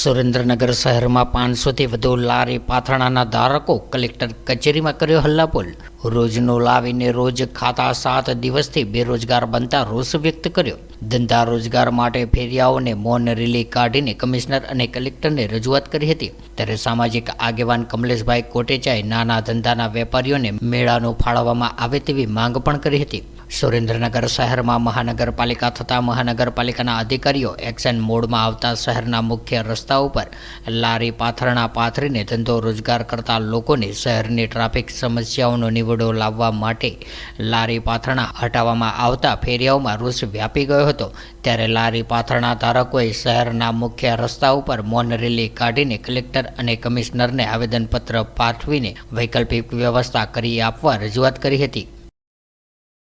સુરેન્દ્રનગર શહેરમાં 500થી વધુ લારી પાથરણાના ધારકો કલેક્ટર કચેરીમાં કર્યો હલ્લાબોલ। રોજનું લાવીને રોજ ખાતા 7 દિવસથી બેરોજગાર બનતા રોષ વ્યક્ત કર્યો। ધંધા રોજગાર માટે ફેરિયાઓને મૌન રેલી કાઢીને કમિશનર અને કલેક્ટરને રજૂઆત કરી હતી। ત્યારે સામાજિક આગેવાન કમલેશભાઈ કોટેચાએ નાના ધંધાના વેપારીઓને મેળાનું ફાળવવામાં આવે તેવી માંગ પણ કરી હતી। સુરેન્દ્રનગર શહેરમાં મહાનગરપાલિકા થતાં મહાનગરપાલિકાના અધિકારીઓ એક્શન મોડમાં આવતા શહેરના મુખ્ય રસ્તા ઉપર લારી પાથરણા પાથરીને ધંધો રોજગાર કરતા લોકોને શહેરની ટ્રાફિક સમસ્યાઓનો નિવડો લાવવા માટે લારી પાથરણા હટાવવામાં આવતા ફેરિયાઓમાં રોષ વ્યાપી ગયો હતો। ત્યારે લારી પાથરણા ધારકોએ શહેરના મુખ્ય રસ્તા ઉપર મૌન રેલી કાઢીને કલેક્ટર અને કમિશનરને આવેદનપત્ર પાઠવીને વૈકલ્પિક વ્યવસ્થા કરી આપવા રજૂઆત કરી હતી।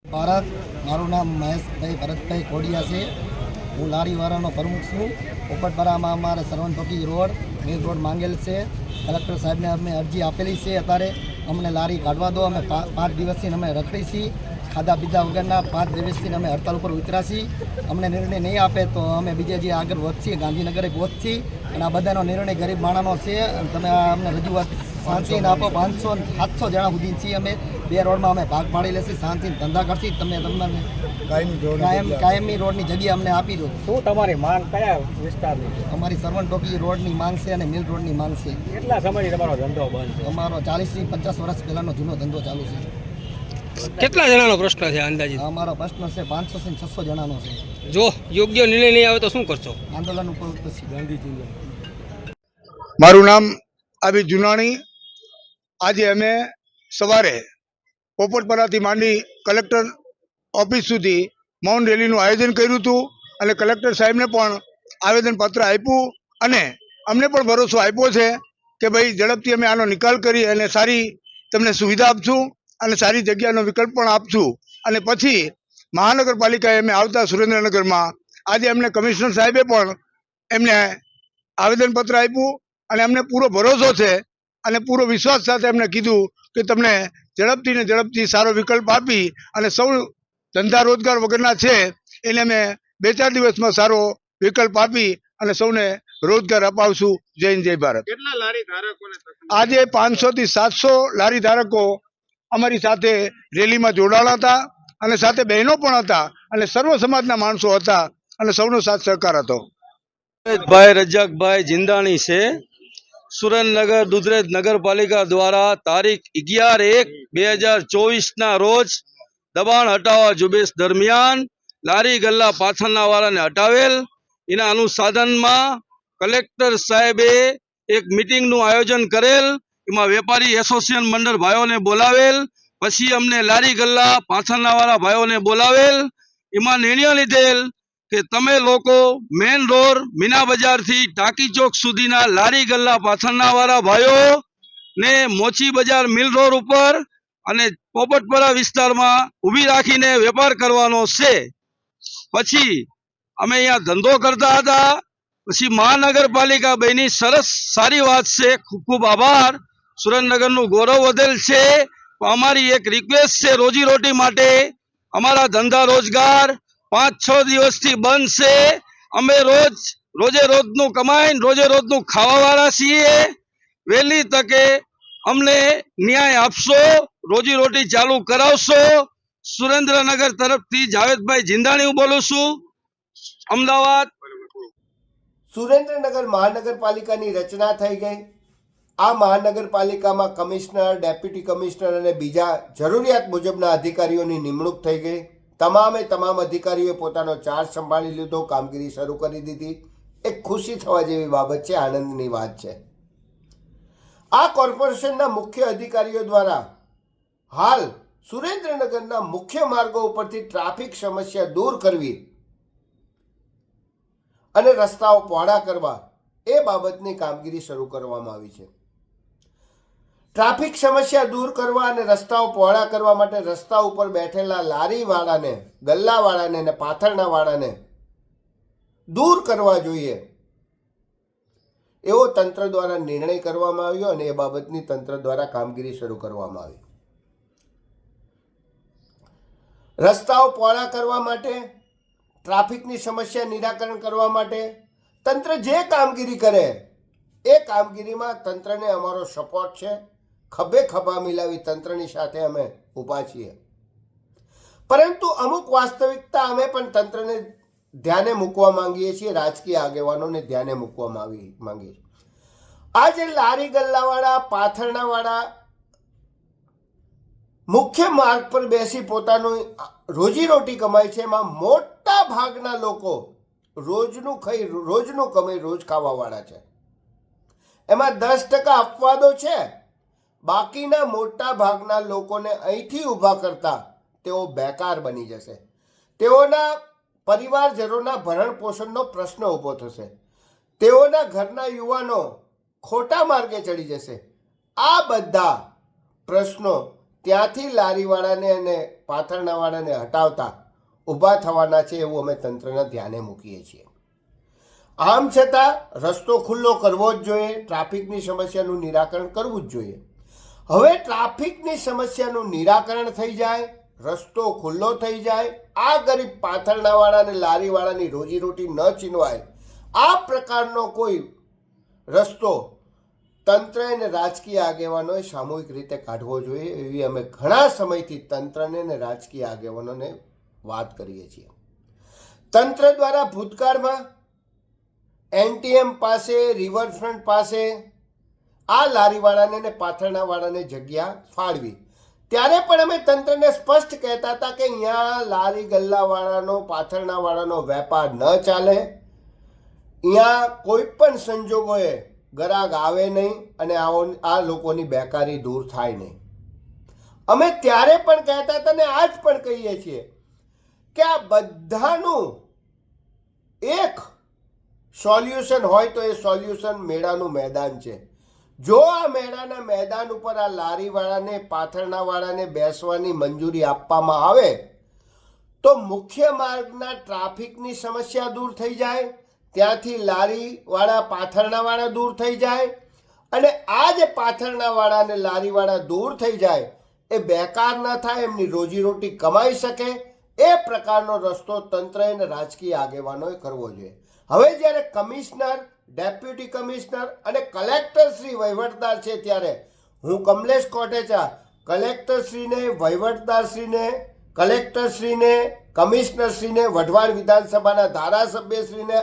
ભારત, મારું નામ મહેશભાઈ ભરતભાઈ કોડિયા છે। હું લારીવાળાનો પ્રમુખ છું। પોપટપરામાં અમારે સરવણપકી રોડ મેઇન રોડ માંગેલ છે। કલેક્ટર સાહેબને અમે અરજી આપેલી છે। અત્યારે અમને લારી કાઢવા દો। અમે 5 દિવસથી અમે રખડી છીએ। ખાધા પીધા વગરના 5 દિવસથી અમે હડતાલ ઉપર ઉતર્યા છીએ। અમને નિર્ણય નહીં આપે તો અમે બીજે જે આગળ વધીએ ગાંધીનગરે પહોંચીએ અને આ બધાનો નિર્ણય ગરીબ માણસનો છે। તમે અમને રજૂઆત શાંતિને આપો। 500-700 જણા સુધી છીએ અમે। 2 રોડમાં અમે ભાગ પાડી લેશે, શાંતિથી ધંધા કરશી। તમને કાયમી રોડની જગ્યા અમને આપી દો। શું તમારી માંગ કયા વિસ્તારની? અમારી સરવણટોકી રોડની માંગ છે અને મિલ રોડની માંગ છે। કેટલા સમયથી તમારો ધંધો બંધ છે? અમારો 40 થી 50 વર્ષ પહેલાનો જૂનો ધંધો ચાલુ છે। કેટલા જણાનો પ્રશ્ન છે અંદાજિત? અમારો પ્રશ્ન છે 500 થી 600 જણાનો છે। જો યોગ્ય નિર્ણય નહીં આવે તો શું કરશો? આંદોલન ઉપર પછી ગાંધીજી। મારું નામ આબિદ જુનાણી। આજે અમે સવારે પોપટપરાથી માંડી કલેક્ટર ઓફિસ સુધી મૌન રેલીનું આયોજન કર્યું હતું અને કલેક્ટર સાહેબને પણ આવેદનપત્ર આપ્યું અને અમને પણ ભરોસો આપ્યો છે કે ભાઈ ઝડપથી અમે આનો નિકાલ કરી અને સારી તમને સુવિધા આપશું અને સારી જગ્યાનો વિકલ્પ પણ આપશું। અને પછી મહાનગરપાલિકાએ અમે આવતા સુરેન્દ્રનગરમાં આજે અમને કમિશનર સાહેબે પણ એમને આવેદનપત્ર આપ્યું અને અમને પૂરો ભરોસો છે અને પૂરો વિશ્વાસ સાથે એમને કીધું કે તમને ઝડપથી સારો વિકલ્પ આપી અને સૌ ધંધા રોજગાર વગરના છે એને અમે 2-4 દિવસમાં સારો વિકલ્પ આપી અને સૌને રોજગાર અપાવશું। જય હિન્દ, જય ભારત। કેટલા લારી ધારકોને આજે 500 થી 700 લારી ધારકો અમારી સાથે રેલીમાં જોડાણા હતા અને સાથે બહેનો પણ હતા અને સર્વ સમાજના માણસો હતા અને સૌનો સાથ સહકાર હતો। ભાઈ રજાકભાઈ જિંદાણી છે। સુરેન્દ્રનગર દુધરેજ નગરપાલિકા દ્વારા તારીખ 11/1/2024 રોજ દબાણ હટાવવા ઝુંબેશ દરમિયાન લારી ગલ્લા પાથરના વાળાને હટાવેલ। એના અનુસાધનમાં કલેક્ટર સાહેબે એક મિટિંગનું આયોજન કરેલ। એમાં વેપારી એસોસિએશન મંડળ ભાઈઓને બોલાવેલ, પછી અમને લારી ગલ્લા પાથરના વાળા ભાઈઓને બોલાવેલ। એમાં નિર્ણય લીધેલ કે તમે લોકો મેન રોડ મીના બજારથી ટાંકી ચોક સુધીના લારી ગલ્લા પાથરના વાળા ભાઈઓ ને મોચી બજાર મિલ રોડ ઉપર અને પોપટપરા વિસ્તારમાં ઊભી રાખીને વેપાર કરવાનો છે। પછી અમે અહીંયા ધંધો કરતા હતા, પછી મહાનગરપાલિકા બની સરસ સારી વાત છે, ખૂબ ખૂબ આભાર। સુરેન્દ્રનગરનું ગૌરવ વધેલ છે। અમારી એક રિક્વેસ્ટ છે, રોજીરોટી માટે અમારા ધંધા રોજગાર 5-6 દિવસથી બંધ છે। અમે રોજે રોજનું કમાઈને રોજે રોજનું ખાવાવાળા છીએ। વહેલી તકે અમને ન્યાય આપશો, રોજીરોટી ચાલુ કરાવશો। સુરેન્દ્રનગર તરફથી જાવેદભાઈ જિંદાણી હું બોલું છું, અમદાવાદ। સુરેન્દ્રનગર મહાનગરપાલિકાની રચના થઈ ગઈ। આ મહાનગરપાલિકામાં કમિશનર, ડેપ્યુટી કમિશનર અને બીજા જરૂરિયાત મુજબના અધિકારીઓની નિમણૂક થઈ ગઈ। તમામ અધિકારીઓએ પોતાનો ચાર્જ સંભાળી લીધો, કામગીરી શરૂ કરી દીધી। એક ખુશી થવા જેવી બાબત છે, આનંદની વાત છે। આ કોર્પોરેશનના મુખ્ય અધિકારીઓ દ્વારા હાલ સુરેન્દ્રનગરના મુખ્ય માર્ગો ઉપરથી ટ્રાફિક સમસ્યા દૂર કરવી અને રસ્તાઓ પહોળા કરવા એ બાબતની કામગીરી શરૂ કરવામાં આવી છે। ટ્રાફિક સમસ્યા દૂર કરવા અને રસ્તાઓ પહોળા કરવા માટે રસ્તા ઉપર બેઠેલા લારીવાળાને, ગલ્લાવાળાને અને પાથરણાવાળાને દૂર કરવા જોઈએ એવો તંત્ર દ્વારા નિર્ણય કરવામાં આવ્યો અને એ બાબતની તંત્ર દ્વારા કામગીરી શરૂ કરવામાં આવી। રસ્તાઓ પહોળા કરવા માટે, ટ્રાફિકની સમસ્યા નિરાકરણ કરવા માટે તંત્ર જે કામગીરી કરે એ કામગીરીમાં તંત્રને અમારો સપોર્ટ છે. ખભે ખભા મિલાવી તંત્રની સાથે અમે ઊભા છીએ. પરંતુ અમુક વાસ્તવિકતા અમે પણ તંત્રને ધ્યાને મૂકવા માંગીએ છીએ, રાજકીય આગેવાનોને ધ્યાને મૂકવા માંગીએ છીએ. આ જે લારી ગલ્લાવાળા, પાથરણાવાળા મુખ્ય માર્ગ પર બેસી પોતાનું રોજીરોટી કમાય છે, એમાં મોટા ભાગના લોકો રોજનું કમાઈ રોજ ખાવાવાળા છે. એમાં 10% અપવાદો છે. બાકીના મોટા ભાગના લોકોને અહીંથી ઊભા કરતા તેઓ બેકાર બની જશે. તેઓના પરિવારજનોના ભરણ પોષણનો પ્રશ્ન ઊભો થશે. તેઓના ઘરના યુવાનો ખોટા માર્ગે ચડી જશે. આ બધા પ્રશ્નો ત્યાંથી લારીવાળાને અને પાથરણાવાળાને હટાવતા ઊભા થવાના છે, એવું અમે તંત્રના ધ્યાને મૂકીએ છીએ. આમ છતાં રસ્તો ખુલ્લો કરવો જ જોઈએ. ટ્રાફિકની સમસ્યાનું નિરાકરણ કરવું જ જોઈએ. હવે ટ્રાફિકની સમસ્યાનું નિરાકરણ થઈ જાય, રસ્તો ખુલ્લો થઈ જાય, આ ગરીબ પાથરણાવાળા અને લારીવાળાની રોજીરોટી ન છીનવાય, આ પ્રકારનો કોઈ રસ્તો તંત્ર અને રાજકીય આગેવાનોએ સામૂહિક રીતે કાઢવો જોઈએ, એવી અમે ઘણા સમયથી તંત્રને અને રાજકીય આગેવાનોને વાત કરીએ છીએ. તંત્ર દ્વારા ભૂતકાળમાં NTM પાસે, રિવરફ્રન્ટ પાસે આ લારીવાળાને અને પાથરણાવાળાને જગ્યા ફાળવી. ત્યારે પણ અમે તંત્રને સ્પષ્ટ કહેતા હતા કે અહીંયા લારી ગલ્લાવાળાનો, પાથરણાવાળાનો વેપાર ન ચાલે. અહીંયા કોઈ પણ સંજોગોએ ગ્રાહક આવે નહીં અને આ લોકોની બેકારી દૂર થાય નહીં. અમે ત્યારે પણ કહેતા હતા ને આજ પણ કહીએ છીએ કે આ બધાનું એક સોલ્યુશન હોય તો એ સોલ્યુશન મેળાનું મેદાન છે. જો આ મેળાના મેદાન ઉપર આ લારીવાળાને, પાથરણાવાળાને બેસવાની મંજૂરી આપવામાં આવે તો મુખ્ય માર્ગના ટ્રાફિકની સમસ્યા દૂર થઈ જાય, ત્યાંથી લારીવાળા, પાથરણાવાળા દૂર થઈ જાય, અને આ જે પાથરણાવાળા અને લારીવાળા દૂર થઈ જાય, એ બેકાર ન થાય, એમની રોજીરોટી કમાઈ શકે, એ પ્રકારનો રસ્તો તંત્ર અને રાજકીય આગેવાનોએ કરવો જોઈએ. હવે જ્યારે કમિશનર, ડેપ્યુટી કમિશનર અને કલેક્ટર શ્રી વહીવટદાર છે, ત્યારે હું કમલેશ કોટેચા કલેક્ટરશ્રીને, વહીવટદારશ્રીને, કલેક્ટરશ્રીને, કમિશનરશ્રીને, વઢવાણ વિધાનસભાના ધારાસભ્યશ્રીને,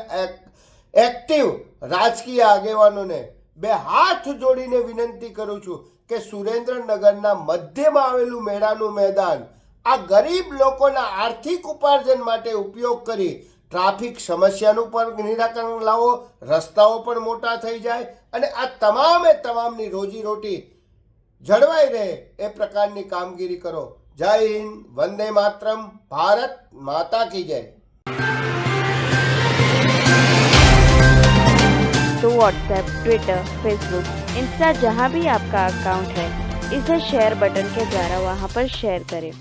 એક્ટિવ રાજકીય આગેવાનોને બે હાથ જોડીને વિનંતી કરું છું કે સુરેન્દ્રનગરના મધ્યમાં આવેલું મેળાનું મેદાન આ ગરીબ લોકોના આર્થિક ઉપાર્જન માટે ઉપયોગ કરી ટ્રાફિક સમસ્યાનું પણ નિરાકરણ લાવો, રસ્તાઓ પણ મોટા થઈ જાય અને આ તમામની રોજીરોટી જળવાઈ રહે, એ પ્રકારની કામગીરી કરો. જય હિન્દ, વંદે માતરમ, ભારત माता की जय। तो व्हाट्सएप, ट्विटर, फेसबुक, इंस्टा जहाँ भी आपका अकाउंट है, इसे शेयर बटन के द्वारा वहाँ पर शेयर करें